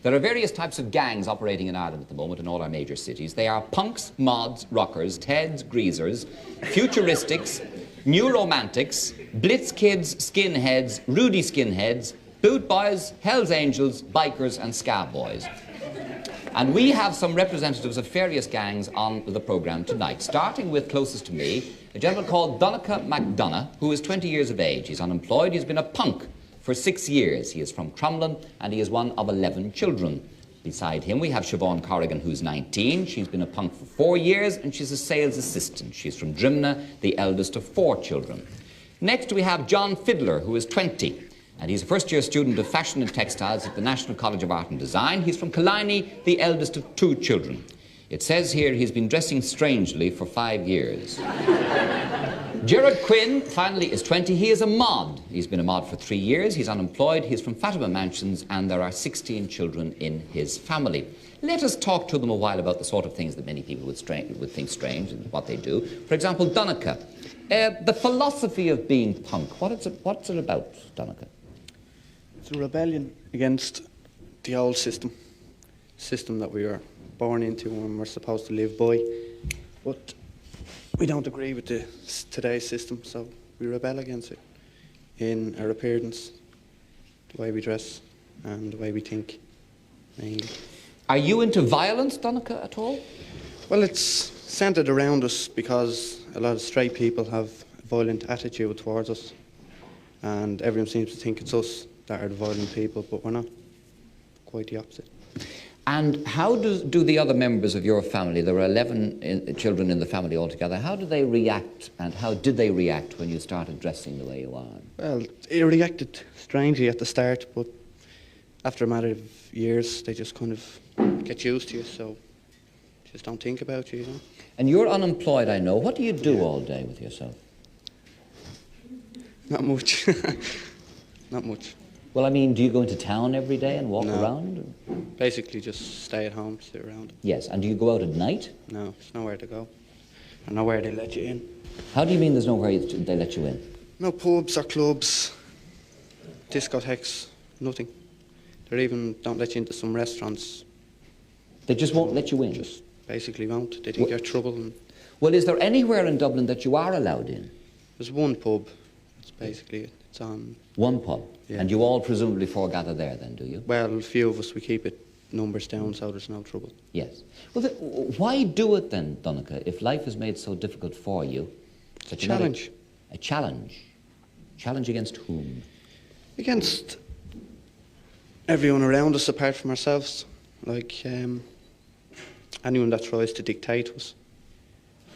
There are various types of gangs operating in Ireland at the moment in all our major cities. They are punks, mods, rockers, Teds, greasers, futuristics, new romantics, blitz kids, skinheads, Rudy skinheads, boot boys, Hells Angels, bikers and scab boys. And we have some representatives of various gangs on the programme tonight, starting with, closest to me, a gentleman called Donnacha McDonagh, who is 20 years of age. He's unemployed. He's been a punk for 6 years. He is from Crumlin and he is one of 11 children. Beside him we have Siobhan Corrigan, who's 19. She's been a punk for 4 years and she's a sales assistant. She's from Drimna, the eldest of 4 children. Next we have John Fiddler, who is 20. And he's a first-year student of fashion and textiles at the National College of Art and Design. He's from Killiney, the eldest of 2 children. It says here he's been dressing strangely for 5 years. Gerard Quinn, finally, is 20. He is a mod. He's been a mod for 3 years. He's unemployed. He's from Fatima Mansions, and there are 16 children in his family. Let us talk to them a while about the sort of things that many people would think strange and what they do. For example, Donnacha. The philosophy of being punk, what's it about, Donnacha? It's a rebellion against the old system that we were born into and we're supposed to live by. But we don't agree with today's system, so we rebel against it in our appearance, the way we dress and the way we think, mainly. Are you into violence, Donnacha, at all? Well, it's centred around us because a lot of straight people have a violent attitude towards us and everyone seems to think it's us that are the violent people, but we're not. Quite the opposite. And how do the other members of your family, there are 11 children in the family altogether, how do they react and how did they react when you started dressing the way you are? Well, it reacted strangely at the start, but after a matter of years, they just kind of get used to you, so just don't think about you, you know. And you're unemployed, I know. What do you do all day with yourself? Not much. Not much. Well, I mean, do you go into town every day and walk around? Basically just stay at home, sit around. Yes, and do you go out at night? No, there's nowhere to go. Or nowhere they let you in. How do you mean there's nowhere they let you in? No pubs or clubs, discotheques, nothing. They even don't let you into some restaurants. They just won't let you in? Just basically won't. They think you're trouble. Well, is there anywhere in Dublin that you are allowed in? There's one pub. That's basically it. It's on... One pub? Yeah. And you all presumably foregather there then, do you? Well, a few of us, we keep it numbers down so there's no trouble. Yes. Well, why do it then, Donnacha, if life is made so difficult for you? It's a challenge. A challenge? Challenge against whom? Against everyone around us apart from ourselves. Like anyone that tries to dictate us.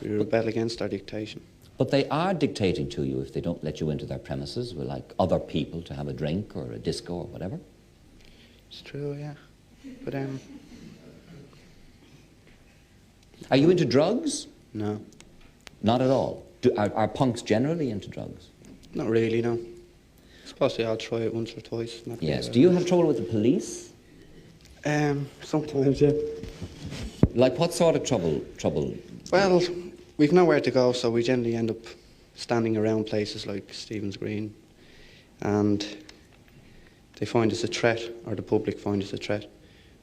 We rebel against our dictation. But they are dictating to you if they don't let you into their premises with like other people to have a drink or a disco or whatever. It's true, yeah. But are you into drugs? No. Not at all. Are punks generally into drugs? Not really, no. Supposedly I'll try it once or twice. Yes. Do you have trouble with the police? Sometimes, yeah. Like what sort of trouble? Well, we've nowhere to go, so we generally end up standing around places like Stephen's Green, and they find us a threat, or the public find us a threat,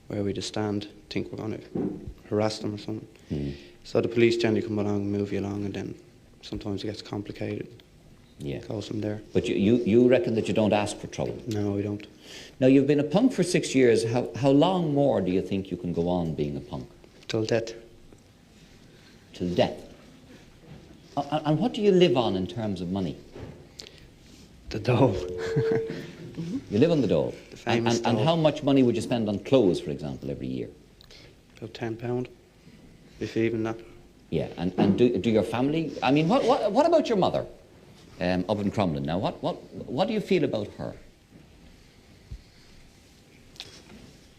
where we just stand, think we're going to harass them or something. Mm. So the police generally come along and move you along, and then sometimes it gets complicated. Yeah. It goes from there. But you reckon that you don't ask for trouble? No, we don't. Now, you've been a punk for 6 years. How long more do you think you can go on being a punk? Till death. Till death? And what do you live on in terms of money? The dole. You live on the dole? The famous dole. And how much money would you spend on clothes, for example, every year? About £10, if even that. Yeah, and do your family... I mean, what about your mother up in Crumlin now? What do you feel about her?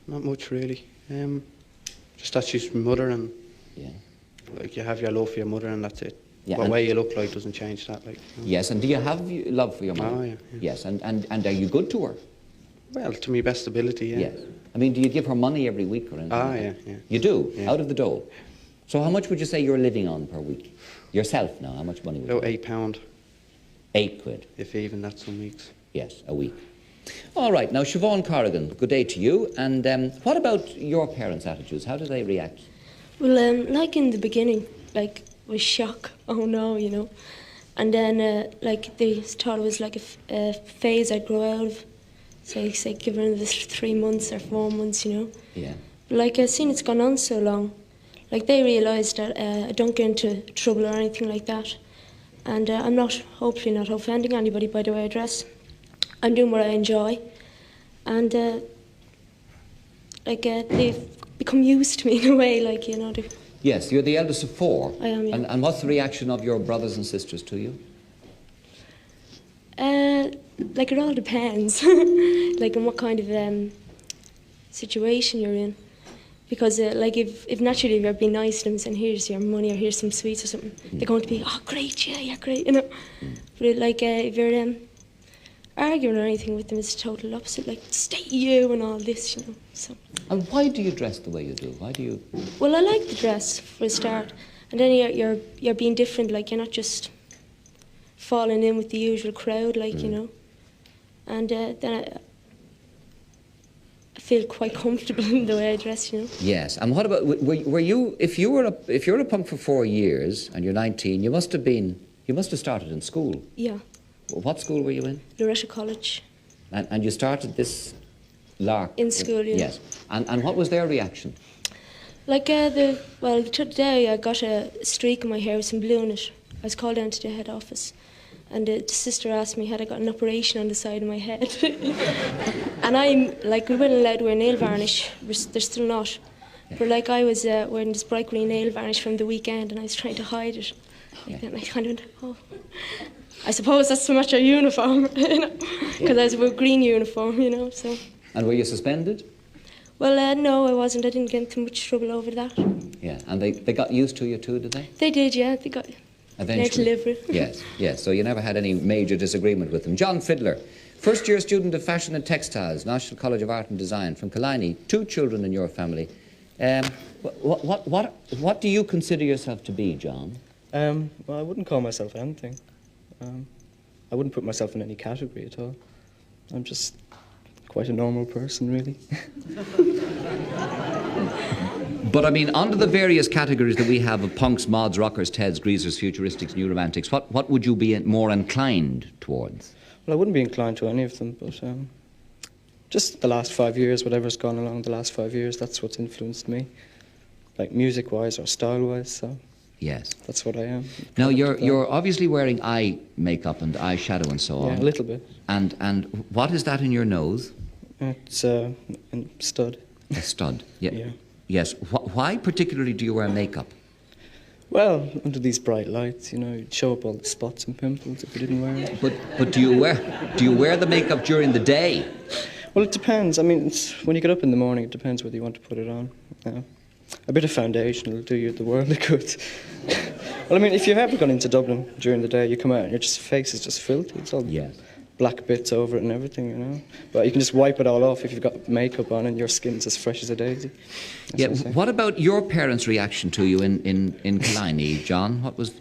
Not much, really. Just that she's my mother, and like you have your love for your mother, and that's it. Yeah, what way you look like doesn't change that. Like. You know. Yes, and do you have love for your mother? Oh, yeah. Yes, and are you good to her? Well, to my best ability, yeah. Yes. I mean, do you give her money every week or anything? Ah, yeah, yeah. You do? Yeah. Out of the dole? So how much would you say you're living on per week? Yourself now, how much money would you About £8. £8? If even that, some weeks. Yes, a week. All right, now Siobhan Corrigan, good day to you. And what about your parents' attitudes? How do they react? Well, like in the beginning, like, was shock, oh no, you know. And then, like, they thought it was like a phase I'd grow out of. So, say, give her another 3 months or 4 months, you know. Yeah. But, like, I've seen it's gone on so long. Like, they realised that I don't get into trouble or anything like that. And I'm hopefully not offending anybody by the way I dress. I'm doing what I enjoy. And, they've become used to me in a way, like, you know. Yes, you're the eldest of 4. I am, yeah. And what's the reaction of your brothers and sisters to you? Like, it all depends, like, on what kind of situation you're in. Because, like, if naturally you're being nice to them, saying, here's your money or here's some sweets or something, they're going to be, oh, great, yeah, great, you know. But, like, if you're arguing or anything with them, it's the total opposite, like, stay you and all this, you know, so. And why do you dress the way you do? Why do you... Well, I like the dress, for a start. And then you're being different, like, you're not just falling in with the usual crowd, like, you know. And then I feel quite comfortable in the way I dress, you know. Yes, and what about, were you, if you're a punk for 4 years and you're 19, you must have started in school. Yeah. What school were you in? Loreto College. And you started this lark? In school, yeah. Yes. And what was their reaction? Like, today I got a streak in my hair with some blue in it. I was called down to the head office. And the sister asked me had I got an operation on the side of my head. And we weren't allowed to wear nail varnish. They're still not. Yeah. But, like, I was wearing this bright green nail varnish from the weekend and I was trying to hide it. Like, and I kind of went, oh. I suppose that's to match our uniform, you know, because I was wearing a green uniform, you know, so. And were you suspended? Well, no, I wasn't. I didn't get into much trouble over that. Yeah, and they got used to you too, did they? They did, yeah. They got eventually. There to live with. Yes. So you never had any major disagreement with them. John Fiddler, first-year student of Fashion and Textiles, National College of Art and Design from Killiney. 2 children in your family. What do you consider yourself to be, John? Well, I wouldn't call myself anything. I wouldn't put myself in any category at all. I'm just quite a normal person, really. But, I mean, under the various categories that we have of punks, mods, rockers, teds, greasers, futuristics, new romantics, what would you be more inclined towards? Well, I wouldn't be inclined to any of them, but just the last 5 years, whatever's gone along the last 5 years, that's what's influenced me, like music-wise or style-wise, so... Yes. That's what I am. Now, you're obviously wearing eye makeup and eyeshadow and so on. Yeah, a little bit. And what is that in your nose? It's a stud. A stud, yeah. Yeah. Yes. Why particularly do you wear makeup? Well, under these bright lights, you know, you'd show up all the spots and pimples if you didn't wear it. But do you wear the makeup during the day? Well, it depends. I mean, when you get up in the morning, it depends whether you want to put it on. A bit of foundation will do you the world of good. Well, I mean, if you've ever gone into Dublin during the day, you come out and your face is just filthy. It's all black bits over it and everything, you know. But you can just wipe it all off if you've got makeup on and your skin's as fresh as a daisy. That's what about your parents' reaction to you in Killiney, John? What was...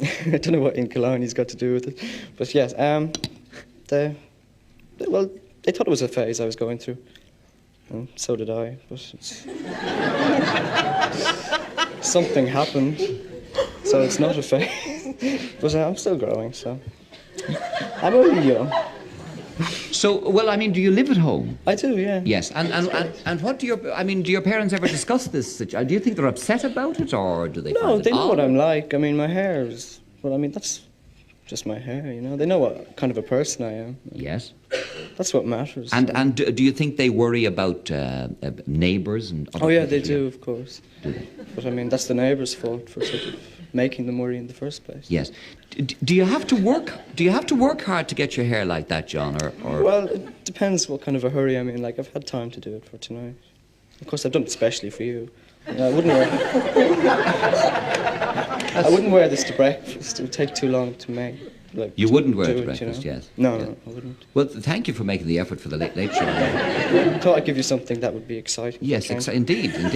I don't know what in Killiney's got to do with it. But yes, they thought it was a phase I was going through. And so did I, but something happened, so it's not a phase. But I'm still growing, so I'm only young. So, well, I mean, do you live at home? I do, yeah. Yes, and what do your parents ever discuss this? Do you think they're upset about it, or do they? No, they know what I'm like. I mean, my hair is. Well, I mean, that's just my hair, you know. They know what kind of a person I am. Yes. That's what matters. And do you think they worry about neighbours and other people? They here? do, of course. Do they? But I mean, that's the neighbours' fault for sort of making them worry in the first place. Yes. Do you have to work? Do you have to work hard to get your hair like that, John? Or? Well, it depends what kind of a hurry I'm in. Like, I've had time to do it for tonight. Of course, I've done it especially for you. I wouldn't wear this to breakfast. It would take too long to make. Like, you wouldn't wear it to you breakfast, know? yes. No, yes. No, I wouldn't. Well, thank you for making the effort for the late show. I thought I'd give you something that would be exciting. Yes, indeed. Well,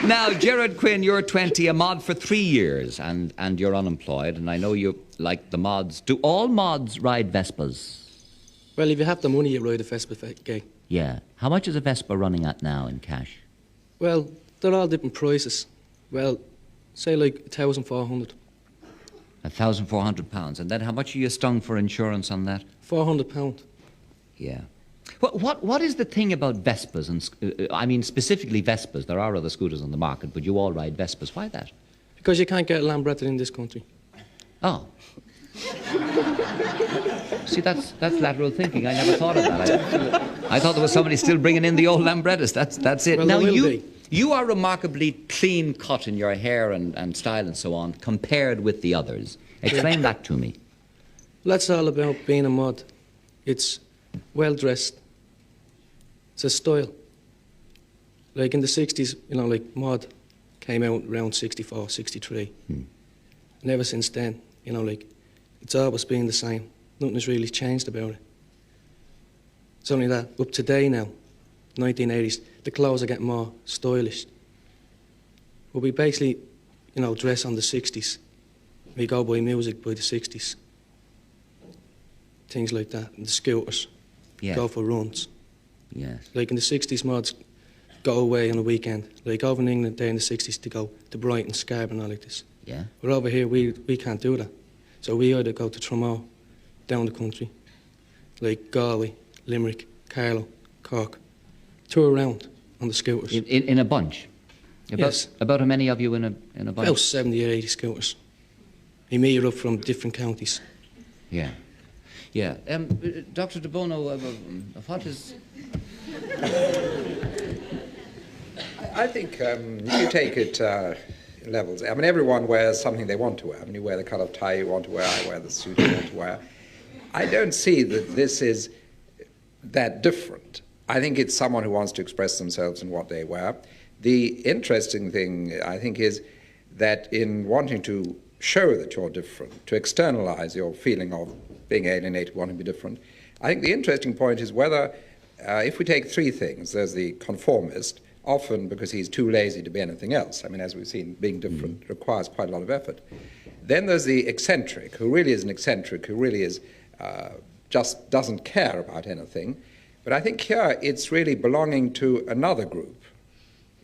Now, Gerard Quinn, you're 20, a mod for 3 years, and you're unemployed, and I know you like the mods. Do all mods ride Vespas? Well, if you have the money, you ride a Vespa gig. Yeah. How much is a Vespa running at now in cash? Well, they're all different prices. Well, say like 1,400. £1,400. And then how much are you stung for insurance on that? £400. Yeah. What is the thing about Vespas? And I mean, specifically Vespas. There are other scooters on the market, but you all ride Vespas. Why that? Because you can't get a Lambretta in this country. Oh. See, that's lateral thinking. I never thought of that. I thought there was somebody still bringing in the old Lambrettas. That's it. Well, now, there will be. you are remarkably clean cut in your hair and style and so on, compared with the others. Explain that to me. That's all about being a mod. It's well dressed. It's a style. Like in the 60s, you know, like mod came out around 64, 63. And ever since then, you know, like, it's always been the same. Nothing has really changed about it. It's only that up to today now, 1980s, the clothes are getting more stylish. But we basically, you know, dress on the 60s. We go by music by the 60s. Things like that. And the scooters go for runs. Yes. Like in the 60s, mods go away on a weekend. Like over in England, there in the 60s, to go to Brighton, Scarborough and all like this. Yeah. But over here, we can't do that. So we either go to Tramore, down the country, like Galway, Limerick, Carlow, Cork, tour around on the scooters. In a bunch? Yes. About how many of you in a bunch? About 70 or 80 scooters. We meet up from different counties. Yeah. Yeah. Dr. De Bono, what is... I think you take it in levels. I mean, everyone wears something they want to wear. I mean, you wear the colour of tie you want to wear, I wear the suit I want to wear. I don't see that this is that different. I think it's someone who wants to express themselves in what they wear. The interesting thing, I think, is that in wanting to show that you're different, to externalize your feeling of being alienated, wanting to be different, I think the interesting point is whether, if we take three things, there's the conformist, often because he's too lazy to be anything else. I mean, as we've seen, being different requires quite a lot of effort. Then there's the eccentric, who really is an eccentric, who really is just doesn't care about anything. But I think here it's really belonging to another group.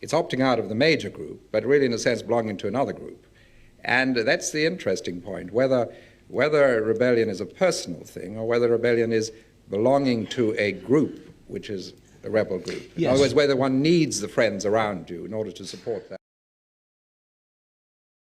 It's opting out of the major group, but really in a sense belonging to another group. And that's the interesting point, whether rebellion is a personal thing or whether rebellion is belonging to a group, which is the rebel group. Yes. In other words, whether one needs the friends around you in order to support that.